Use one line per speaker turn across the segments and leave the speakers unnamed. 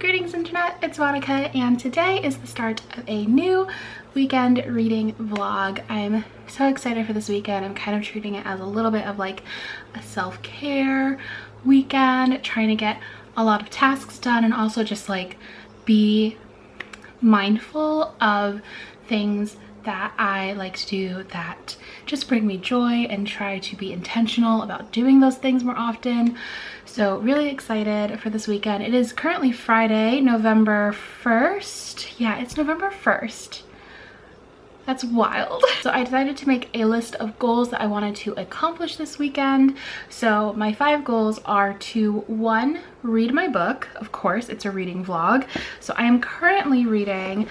Greetings internet, it's Monica and today is the start of a new weekend reading vlog. I'm so excited for this weekend. I'm kind of treating it as a little bit of like a self-care weekend, trying to get a lot of tasks done and also just like be mindful of things that I like to do that just bring me joy and try to be intentional about doing those things more often. So really excited for this weekend. It is currently Friday, November 1st. Yeah, it's November 1st. That's wild. So I decided to make a list of goals that I wanted to accomplish this weekend. So my 5 goals are to 1, read my book. Of course, it's a reading vlog. So I am currently reading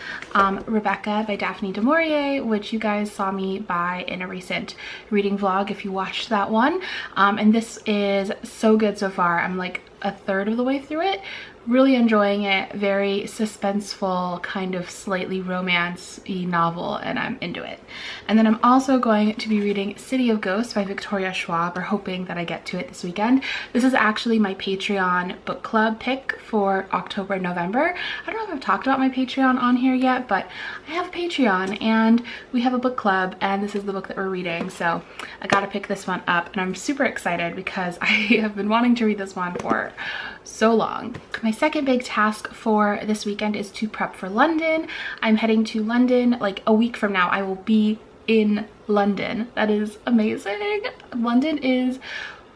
Rebecca by Daphne du Maurier, which you guys saw me buy in a recent reading vlog if you watched that one. And this is so good so far. I'm like a third of the way through it. Really enjoying it. Very suspenseful, kind of slightly romance-y novel, and I'm into it. And then I'm also going to be reading City of Ghosts by Victoria Schwab, or hoping that I get to it this weekend. This is actually my Patreon book club pick for October and November. I don't know if I've talked about my Patreon on here yet, but I have a Patreon and we have a book club and this is the book that we're reading. So I gotta pick this one up and I'm super excited because I have been wanting to read this one for so long. My second big task for this weekend is to prep for London. I'm heading to London like a week from now. I will be in London. That is amazing. London is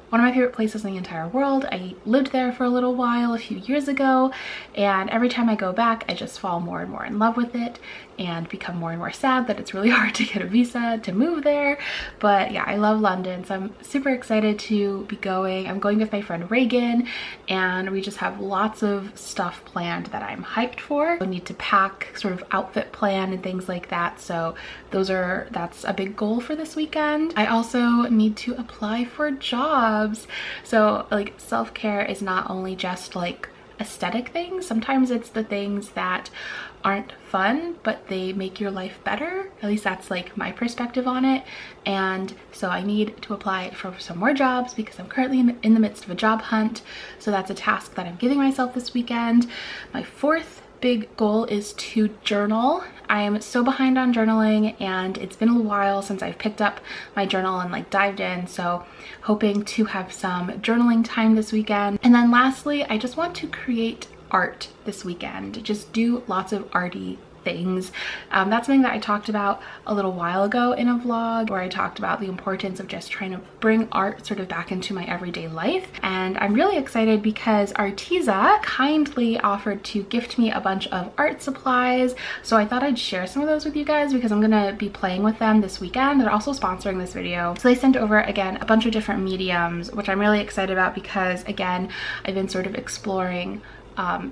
one of my favorite places in the entire world. I lived there for a little while a few years ago, and every time I go back, I just fall more and more in love with it and become more and more sad that it's really hard to get a visa to move there. But yeah, I love London, so I'm super excited to be going. I'm going with my friend Reagan, and we just have lots of stuff planned that I'm hyped for. I need to pack, sort of outfit plan and things like that. So that's a big goal for this weekend. I also need to apply for jobs. So like self-care is not only just like aesthetic things. Sometimes it's the things that aren't fun, but they make your life better. At least that's like my perspective on it. And so I need to apply for some more jobs because I'm currently in the midst of a job hunt. So that's a task that I'm giving myself this weekend. My 4th big goal is to journal. I am so behind on journaling and it's been a while since I've picked up my journal and like dived in, so hoping to have some journaling time this weekend. And then lastly, I just want to create art this weekend, just do lots of arty things. That's something that I talked about a little while ago in a vlog where I talked about the importance of just trying to bring art sort of back into my everyday life. And I'm really excited because Arteza kindly offered to gift me a bunch of art supplies. So I thought I'd share some of those with you guys because I'm gonna be playing with them this weekend. They're also sponsoring this video. So they sent over, again, a bunch of different mediums, which I'm really excited about because, again, I've been sort of exploring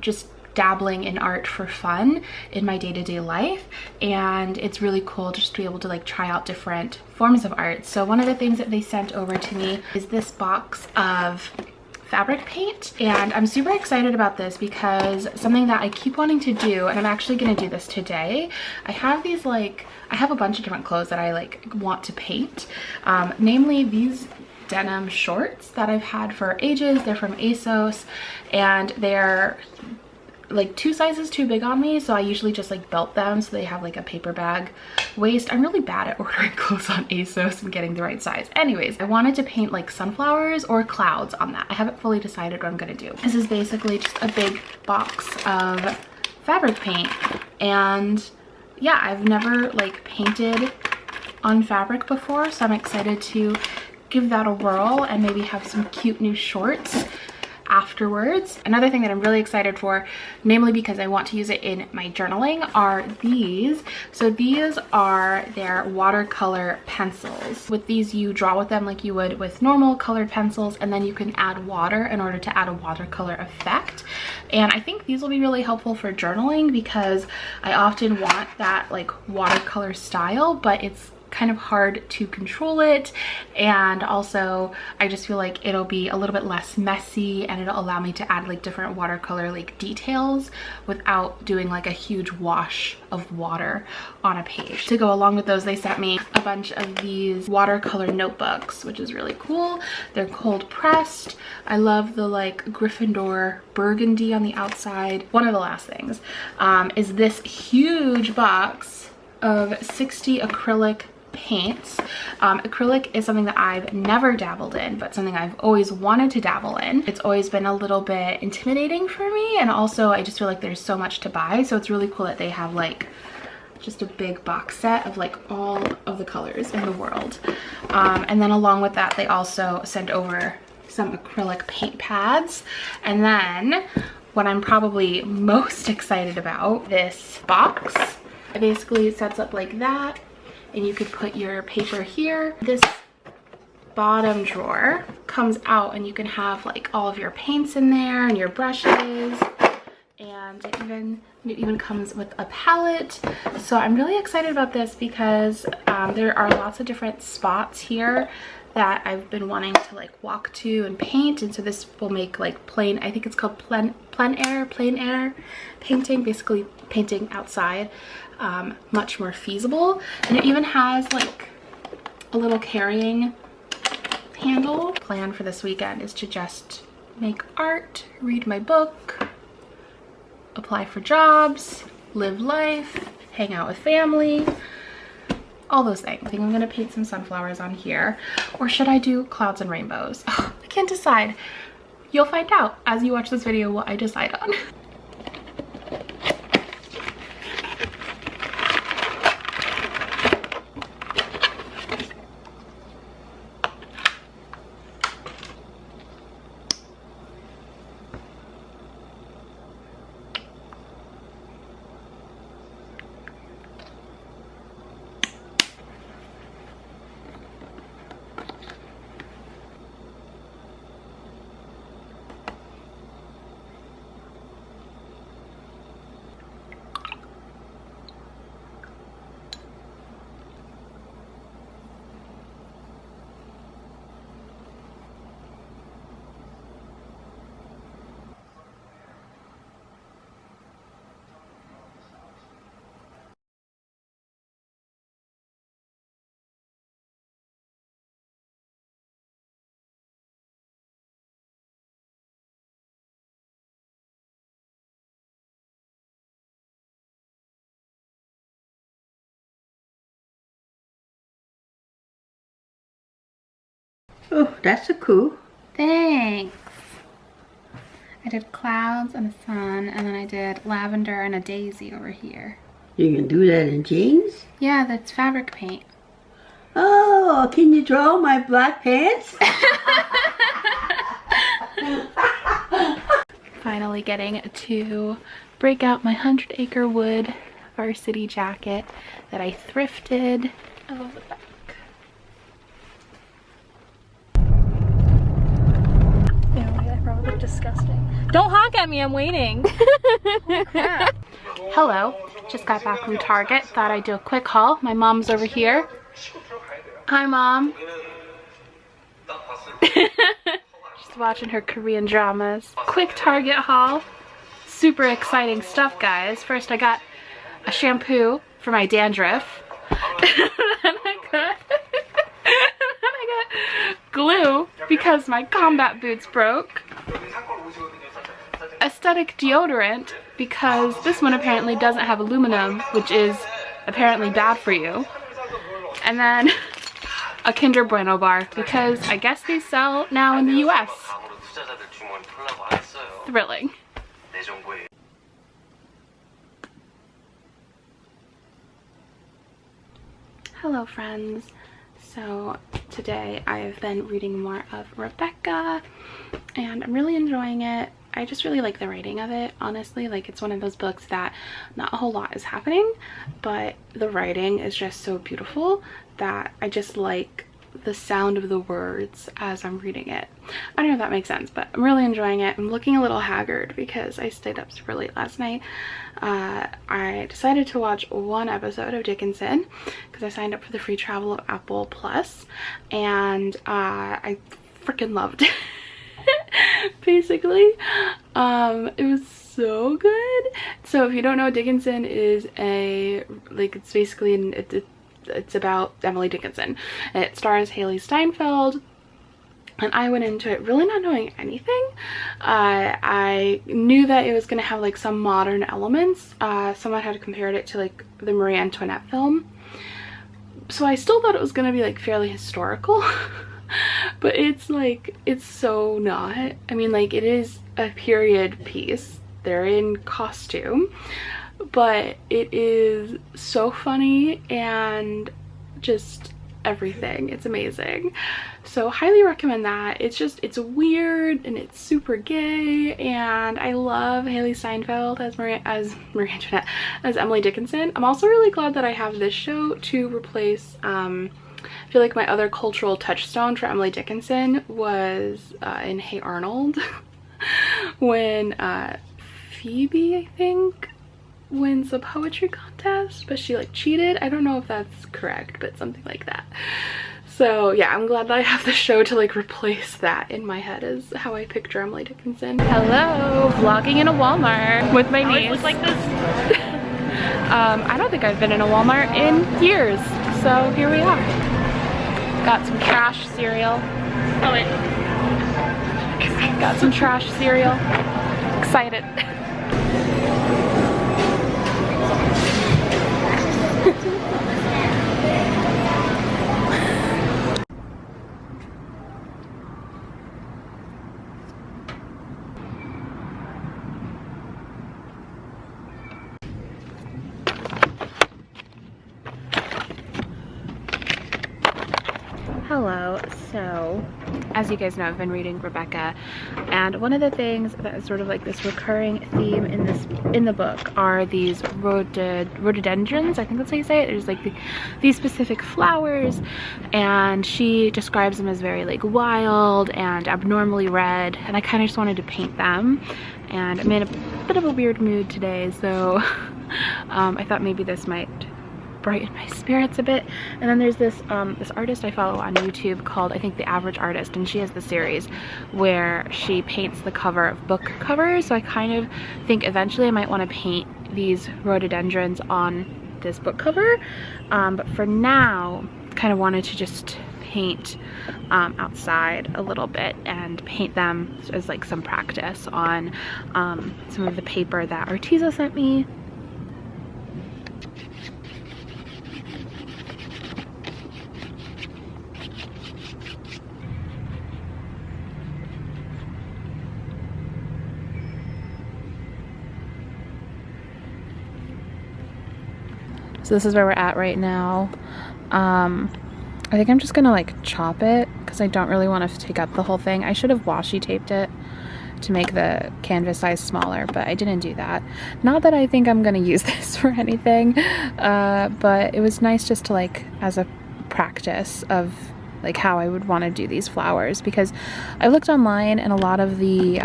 just dabbling in art for fun in my day-to-day life, and it's really cool just to be able to like try out different forms of art. So one of the things that they sent over to me is this box of fabric paint, and I'm super excited about this because something that I keep wanting to do, and I'm actually going to do this today. I have these like, I have a bunch of different clothes that I like want to paint, namely these denim shorts that I've had for ages. They're from ASOS and they're like 2 sizes too big on me, so I usually just like belt them so they have like a paper bag waist. I'm really bad at ordering clothes on ASOS and getting the right size. Anyways, I wanted to paint like sunflowers or clouds on that. I haven't fully decided what I'm gonna do. This is basically just a big box of fabric paint, and yeah, I've never like painted on fabric before, so I'm excited to give that a whirl and maybe have some cute new shorts afterwards. Another thing that I'm really excited for, namely because I want to use it in my journaling, are these. So these are their watercolor pencils. With these, you draw with them like you would with normal colored pencils, and then you can add water in order to add a watercolor effect. And I think these will be really helpful for journaling because I often want that like watercolor style, but it's kind of hard to control it, and also I just feel like it'll be a little bit less messy and it'll allow me to add like different watercolor like details without doing like a huge wash of water on a page. To go along with those, they sent me a bunch of these watercolor notebooks, which is really cool. They're cold pressed. I love the like Gryffindor burgundy on the outside. One of the last things is this huge box of 60 acrylic paints. Acrylic is something that I've never dabbled in, but something I've always wanted to dabble in. It's always been a little bit intimidating for me, and also I just feel like there's so much to buy, so it's really cool that they have like just a big box set of like all of the colors in the world. And then along with that, they also sent over some acrylic paint pads. And then what I'm probably most excited about, this box. It basically sets up like that, and you could put your paper here. This bottom drawer comes out and you can have like all of your paints in there and your brushes, and it even comes with a palette. So I'm really excited about this because there are lots of different spots here that I've been wanting to like walk to and paint, and so this will make like plain, I think it's called plein air painting, basically painting outside, much more feasible. And it even has like a little carrying handle. Plan for this weekend is to just make art, read my book, apply for jobs, live life, hang out with family, all those things. I think I'm gonna paint some sunflowers on here, or should I do clouds and rainbows? Oh, I can't decide. You'll find out as you watch this video what I decide on.
Oh, that's a cool.
Thanks. I did clouds and a sun, and then I did lavender and a daisy over here.
You can do that in jeans?
Yeah, that's fabric paint.
Oh, can you draw my black pants?
Finally getting to break out my 100-acre wood varsity jacket that I thrifted. I love the back. I probably look disgusting. Don't honk at me, I'm waiting. Oh, crap. Hello, just got back from Target. Thought I'd do a quick haul. My mom's over here. Hi, Mom. She's watching her Korean dramas. Quick Target haul. Super exciting stuff, guys. First, I got a shampoo for my dandruff. Then I got glue because my combat boots broke. Aesthetic deodorant because this one apparently doesn't have aluminum, which is apparently bad for you. And then a Kinder Bueno bar because I guess they sell now in the US. Thrilling. Hello, friends. So today I've been reading more of Rebecca and I'm really enjoying it. I just really like the writing of it, honestly. Like, it's one of those books that not a whole lot is happening, but the writing is just so beautiful that I just like the sound of the words as I'm reading it. I don't know if that makes sense, but I'm really enjoying it. I'm looking a little haggard because I stayed up super late last night. I decided to watch one episode of Dickinson because I signed up for the free travel of Apple Plus, and I freaking loved it. Basically, it was so good. So if you don't know, Dickinson is it's basically it's about Emily Dickinson. It stars Haley Steinfeld, and I went into it really not knowing anything. I knew that it was gonna have like some modern elements. Someone had compared it to like the Marie Antoinette film, so I still thought it was gonna be like fairly historical. But it's so not. I mean, like, it is a period piece. They're in costume, but it is so funny and just everything. It's amazing. So highly recommend that. It's weird and it's super gay, and I love Haley Steinfeld as Marie Antoinette, as Emily Dickinson. I'm also really glad that I have this show to replace I feel like my other cultural touchstone for Emily Dickinson was in Hey Arnold when Phoebe, I think, wins the poetry contest, but she like cheated. I don't know if that's correct, but something like that. So yeah, I'm glad that I have the show to like replace that in my head as how I picture Emily Dickinson. Hello, vlogging in a Walmart with my niece. Look like this. I don't think I've been in a Walmart in years, so here we are. Got some trash cereal. Oh wait. Got some trash cereal. Excited. Hello. So as you guys know, I've been reading Rebecca, and one of the things that is sort of like this recurring theme in the book are these rhododendrons. I think that's how you say it. There's like these specific flowers, and she describes them as very like wild and abnormally red, and I kind of just wanted to paint them, and I'm in a bit of a weird mood today, so I thought maybe this might brighten my spirits a bit. And then there's this this artist I follow on YouTube called, I think, The Average Artist, and she has the series where she paints the cover of book covers. So I kind of think eventually I might want to paint these rhododendrons on this book cover, but for now kind of wanted to just paint outside a little bit and paint them as like some practice on some of the paper that Arteza sent me. So this is where we're at right now. I think I'm just gonna like chop it because I don't really want to take up the whole thing. I should have washi taped it to make the canvas size smaller, but I didn't do that. Not that I think I'm gonna use this for anything, but it was nice just to like as a practice of like how I would want to do these flowers, because I looked online and a lot of the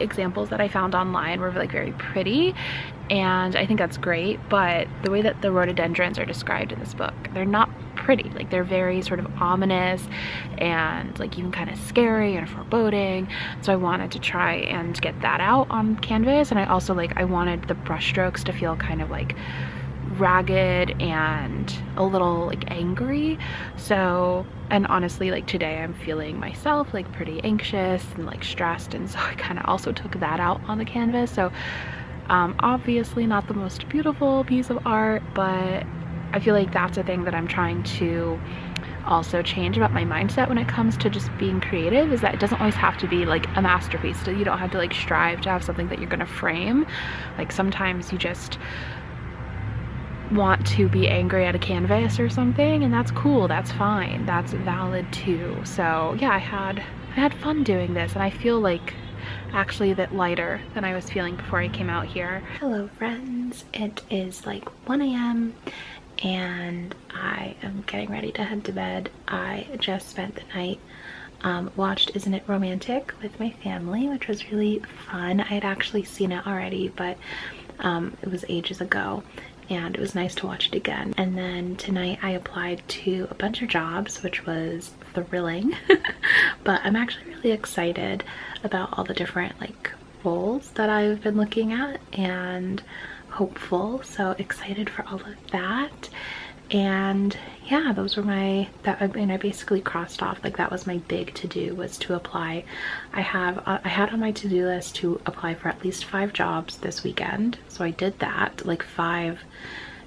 examples that I found online were like very pretty, and I think that's great, but the way that the rhododendrons are described in this book, they're not pretty. Like, they're very sort of ominous and like even kind of scary and foreboding. So I wanted to try and get that out on canvas, and I also I wanted the brush strokes to feel kind of like ragged and a little like angry. So, and honestly, like today I'm feeling myself like pretty anxious and like stressed, and so I kind of also took that out on the canvas. So obviously not the most beautiful piece of art, but I feel like that's a thing that I'm trying to also change about my mindset when it comes to just being creative, is that it doesn't always have to be like a masterpiece. So you don't have to like strive to have something that you're gonna frame. Like sometimes you just want to be angry at a canvas or something, and that's cool, that's fine, that's valid too. So yeah, I had fun doing this, and I feel like actually a bit lighter than I was feeling before I came out here. Hello friends, it is like 1 a.m. and I am getting ready to head to bed. I just spent the night watched Isn't It Romantic with my family, which was really fun. I had actually seen it already, but it was ages ago, and it was nice to watch it again. And then tonight I applied to a bunch of jobs, which was thrilling. But I'm actually really excited about all the different like roles that I've been looking at, and hopeful, so excited for all of that. And yeah, those were I basically crossed off, like that was my big to-do, was to apply. I had on my to-do list to apply for at least 5 jobs this weekend, so I did that, like 5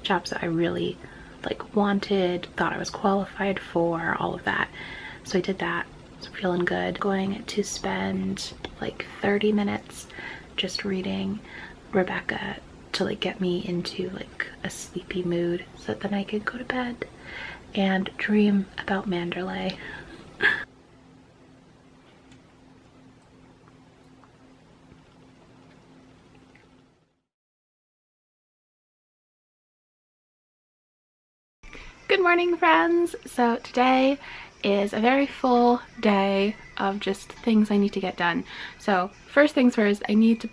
jobs that I really like wanted, thought I was qualified for, all of that. So I did that. So feeling good. Going to spend like 30 minutes just reading Rebecca to like get me into like a sleepy mood, so that then I could go to bed and dream about Manderley. Good morning, friends. So today is a very full day of just things I need to get done. So first things first, I need to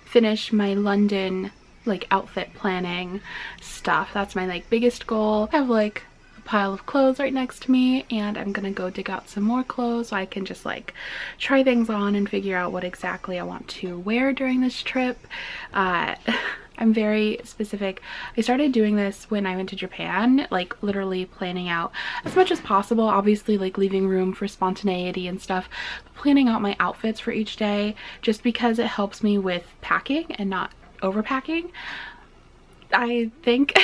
finish my London like outfit planning stuff. That's my like biggest goal. I have like a pile of clothes right next to me, and I'm gonna go dig out some more clothes so I can just like try things on and figure out what exactly I want to wear during this trip. I'm very specific. I started doing this when I went to Japan, like literally planning out as much as possible, obviously like leaving room for spontaneity and stuff, but planning out my outfits for each day, just because it helps me with packing and not overpacking, I think.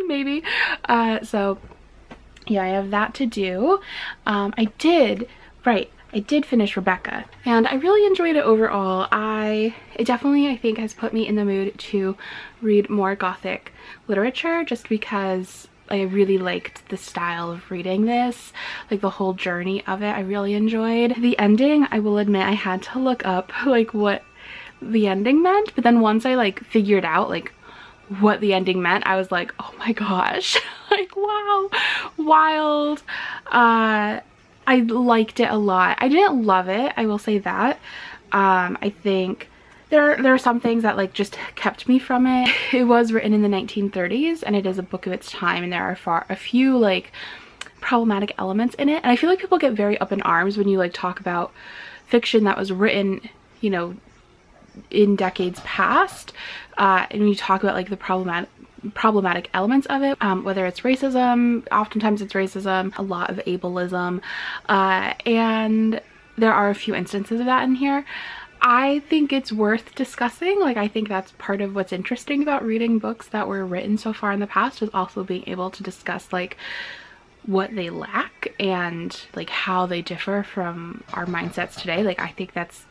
Maybe. So yeah, I have that to do. I did finish Rebecca, and I really enjoyed it overall. It definitely, I think, has put me in the mood to read more Gothic literature, just because I really liked the style of reading this, like the whole journey of it. I really enjoyed the ending. I will admit I had to look up like what the ending meant, but then once I like figured out like what the ending meant, I was like, oh my gosh, like wow, wild. I liked it a lot. I didn't love it, I will say that. I think there are some things that like just kept me from it. It was written in the 1930s, and it is a book of its time, and there are a few like problematic elements in it, and I feel like people get very up in arms when you like talk about fiction that was written, you know, in decades past, and you talk about like the problematic elements of it, whether it's racism. Oftentimes it's racism, a lot of ableism, and there are a few instances of that in here. I think it's worth discussing. Like, I think that's part of what's interesting about reading books that were written so far in the past, is also being able to discuss like what they lack and like how they differ from our mindsets today. Like, I think that's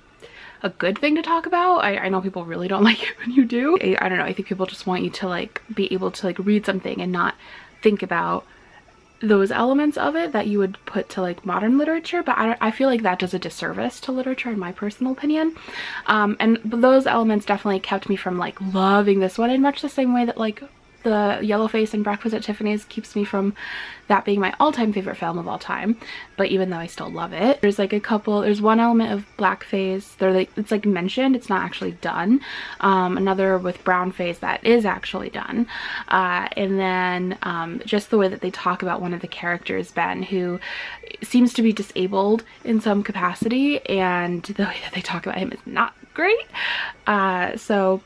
a good thing to talk about. I know people really don't like it when you do. I don't know, I think people just want you to like be able to like read something and not think about those elements of it that you would put to like modern literature, but I feel like that does a disservice to literature in my personal opinion. And those elements definitely kept me from like loving this one, in much the same way that like the Yellowface and Breakfast at Tiffany's keeps me from that being my all-time favorite film of all time. But even though I still love it, there's like there's one element of blackface, it's like mentioned, it's not actually done. Another with brownface that is actually done. And then just the way that they talk about one of the characters, Ben, who seems to be disabled in some capacity, and the way that they talk about him is not great. So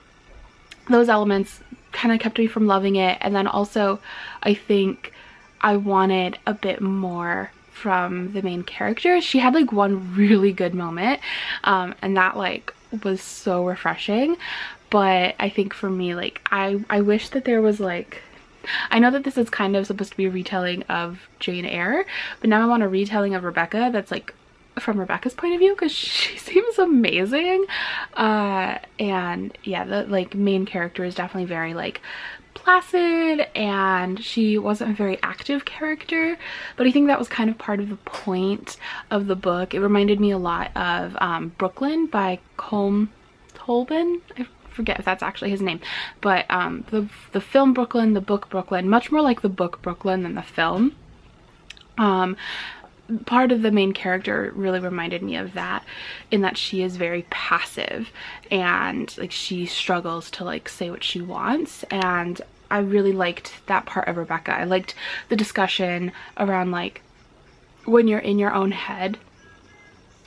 those elements kind of kept me from loving it. And then also I think I wanted a bit more from the main character. She had like one really good moment, and that like was so refreshing. But I think for me, like I wish that there was like, I know that this is kind of supposed to be a retelling of Jane Eyre, but now I want a retelling of Rebecca that's like from Rebecca's point of view, because she seems amazing. And yeah, the like main character is definitely very like placid, and she wasn't a very active character, but I think that was kind of part of the point of the book. It reminded me a lot of Brooklyn by Colm Tolban. I forget if that's actually his name, but the film Brooklyn, the book Brooklyn, much more like the book Brooklyn than the film. Part of the main character really reminded me of that, in that she is very passive and like she struggles to like say what she wants, and I really liked that part of Rebecca. I liked the discussion around like when you're in your own head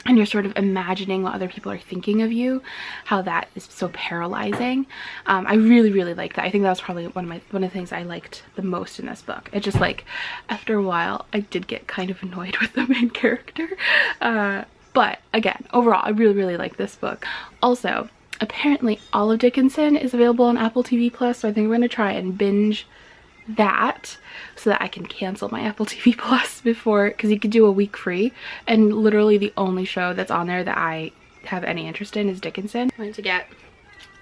and you're sort of imagining what other people are thinking of you, how that is so paralyzing. I really like that. I think that was probably one of the things I liked the most in this book. It just like, after a while, I did get kind of annoyed with the main character. But again, overall, I really like this book. Also, apparently all of Dickinson is available on Apple TV Plus, so I think I'm going to try and binge that so that I can cancel my Apple TV Plus before, because you could do a week free, and literally the only show that's on there that I have any interest in is Dickinson. I'm going to get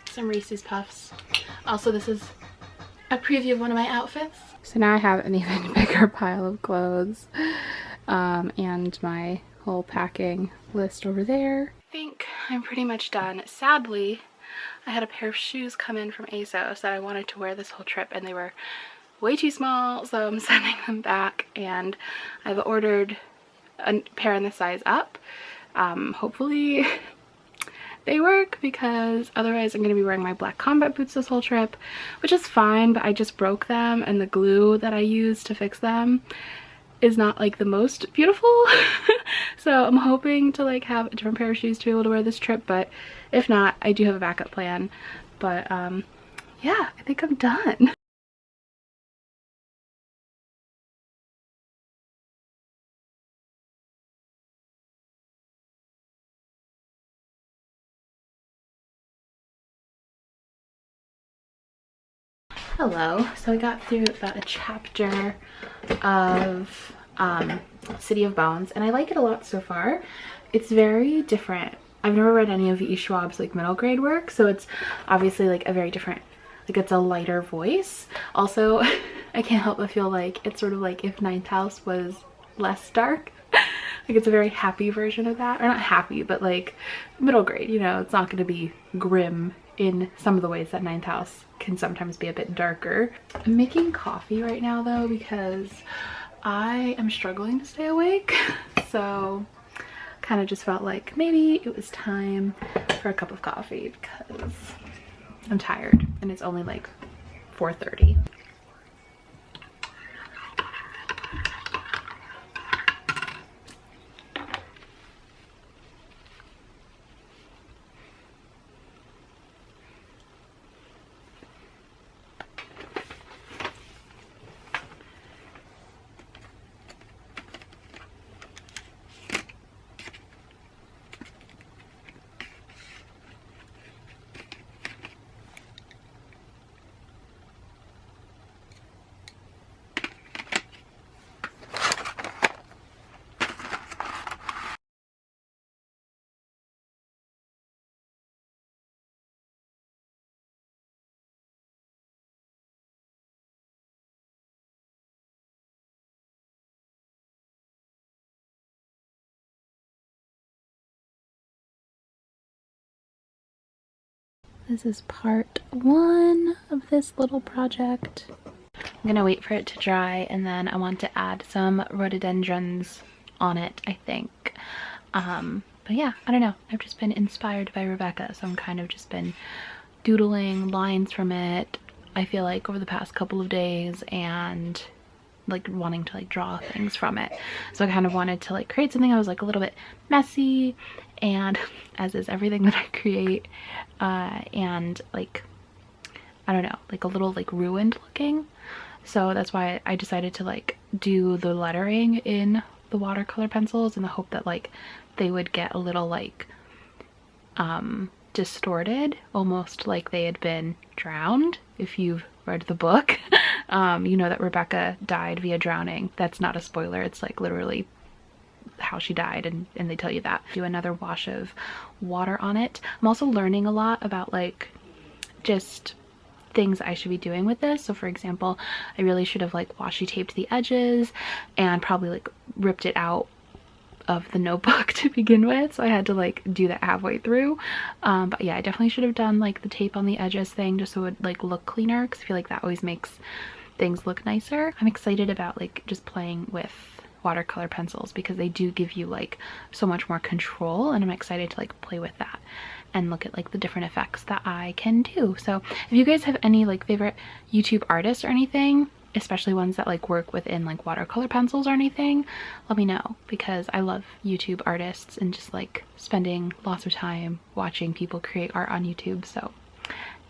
some Reese's Puffs. Also, this is a preview of one of my outfits. So now I have an even bigger pile of clothes and my whole packing list over there. I think I'm pretty much done. Sadly, I had a pair of shoes come in from ASOS that I wanted to wear this whole trip, and they were way too small, so I'm sending them back, and I've ordered a pair in the size up. Hopefully they work, because otherwise I'm going to be wearing my black combat boots this whole trip, which is fine, but I just broke them, and the glue that I used to fix them is not like the most beautiful. So I'm hoping to like have a different pair of shoes to be able to wear this trip, but if not, I do have a backup plan. But yeah, I think I'm done. Hello. So I got through about a chapter of City of Bones, and I like it a lot so far. It's very different. I've never read any of E. Schwab's like middle grade work, so it's obviously like a very different, like it's a lighter voice. Also, I can't help but feel like it's sort of like if Ninth House was less dark. Like it's a very happy version of that, or not happy, but like middle grade, you know, it's not going to be grim in some of the ways that Ninth House can sometimes be a bit darker. I'm making coffee right now though, because I am struggling to stay awake. So kind of just felt like maybe it was time for a cup of coffee, because I'm tired and it's only like 4:30. This is part 1 of this little project. I'm gonna wait for it to dry, and then I want to add some rhododendrons on it, I think. But yeah, I don't know. I've just been inspired by Rebecca, so I'm kind of just been doodling lines from it, I feel like, over the past couple of days, and like wanting to like draw things from it. So I kind of wanted to like create something that was like a little bit messy, and as is everything that I create, and like, I don't know, like a little like ruined looking. So that's why I decided to like do the lettering in the watercolor pencils, in the hope that like they would get a little like distorted, almost like they had been drowned. If you've read the book, you know that Rebecca died via drowning. That's not a spoiler, it's like literally how she died, and they tell you that. Do another wash of water on it. I'm also learning a lot about like just things I should be doing with this. So for example, I really should have like washi taped the edges and probably like ripped it out of the notebook to begin with, so I had to like do that halfway through. But yeah, I definitely should have done like the tape on the edges thing just so it would like look cleaner, because I feel like that always makes things look nicer. I'm excited about like just playing with watercolor pencils because they do give you like so much more control, and I'm excited to like play with that and look at like the different effects that I can do. So if you guys have any like favorite YouTube artists or anything, especially ones that like work within like watercolor pencils or anything, let me know, because I love YouTube artists and just like spending lots of time watching people create art on YouTube. So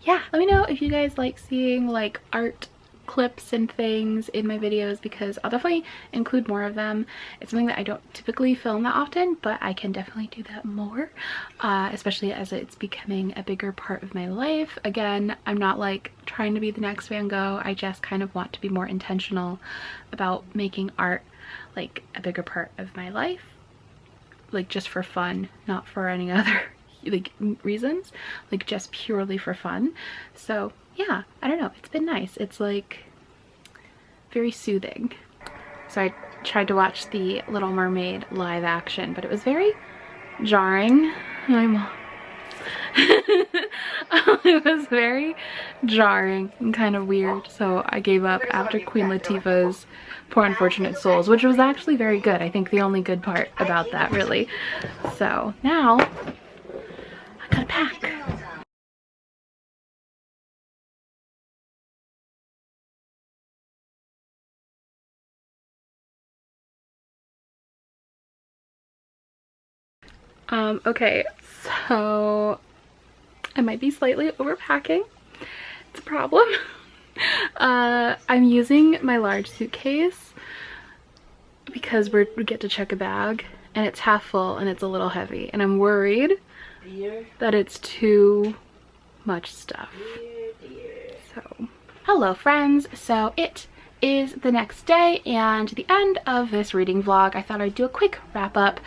yeah, let me know if you guys like seeing like art clips and things in my videos, because I'll definitely include more of them. It's something that I don't typically film that often, but I can definitely do that more, especially as it's becoming a bigger part of my life. Again, I'm not like trying to be the next Van Gogh. I just kind of want to be more intentional about making art like a bigger part of my life, like just for fun, not for any other like reasons, like just purely for fun. So yeah, I don't know, it's been nice. It's like very soothing. So I tried to watch the Little Mermaid live action, but it was very jarring. It was very jarring and kind of weird, so I gave up after Queen Latifah's Poor Unfortunate Souls, which was actually very good. I think the only good part about that, really. So now I gotta pack. Okay, so I might be slightly overpacking. It's a problem. I'm using my large suitcase because we get to check a bag and it's half full and it's a little heavy, and I'm worried that it's too much stuff. So, hello friends. So it is the next day and the end of this reading vlog. I thought I'd do a quick wrap up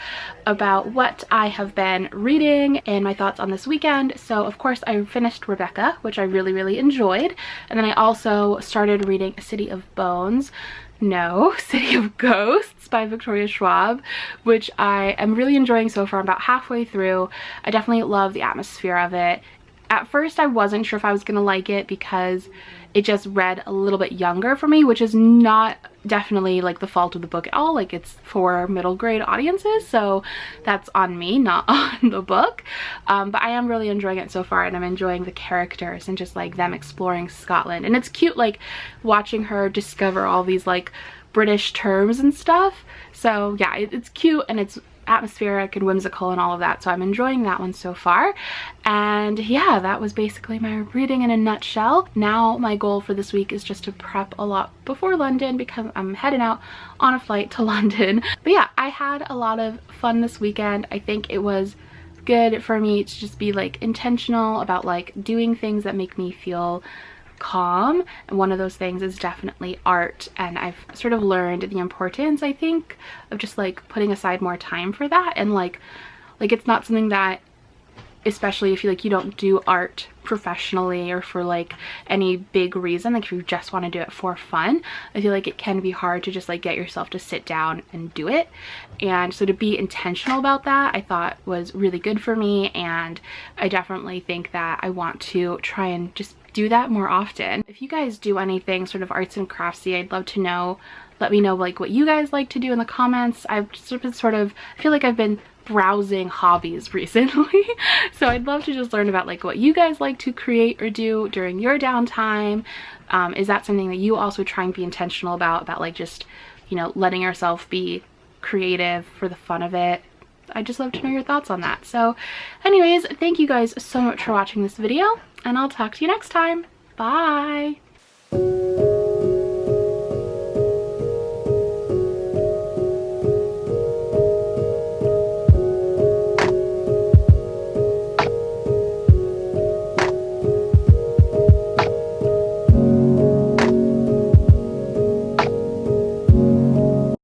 about what I have been reading and my thoughts on this weekend. So of course I finished Rebecca, which I really enjoyed, and then I also started reading City of Bones, no, City of Ghosts by Victoria Schwab, which I am really enjoying so far. I'm about halfway through. I definitely love the atmosphere of it. At first I wasn't sure if I was gonna like it because it just read a little bit younger for me, which is not definitely like the fault of the book at all. Like, it's for middle grade audiences, so that's on me, not on the book. But I am really enjoying it so far, and I'm enjoying the characters and just like them exploring Scotland. And it's cute like watching her discover all these like British terms and stuff. So yeah, it's cute and it's atmospheric and whimsical and all of that, so I'm enjoying that one so far. And yeah, that was basically my reading in a nutshell. Now my goal for this week is just to prep a lot before London, because I'm heading out on a flight to London. But yeah, I had a lot of fun this weekend. I think it was good for me to just be like intentional about like doing things that make me feel calm, and one of those things is definitely art. And I've sort of learned the importance, I think, of just like putting aside more time for that. And like it's not something that, especially if you don't do art professionally or for like any big reason, like if you just want to do it for fun, I feel like it can be hard to just like get yourself to sit down and do it. And so to be intentional about that, I thought was really good for me, and I definitely think that I want to try and just do that more often. If you guys do anything sort of arts and craftsy, I'd love to know. Let me know like what you guys like to do in the comments. I've just been I feel like I've been browsing hobbies recently, so I'd love to just learn about like what you guys like to create or do during your downtime. Is that something that you also try and be intentional about like just, you know, letting yourself be creative for the fun of it? I'd just love to know your thoughts on that. So anyways, thank you guys so much for watching this video, and I'll talk to you next time. Bye!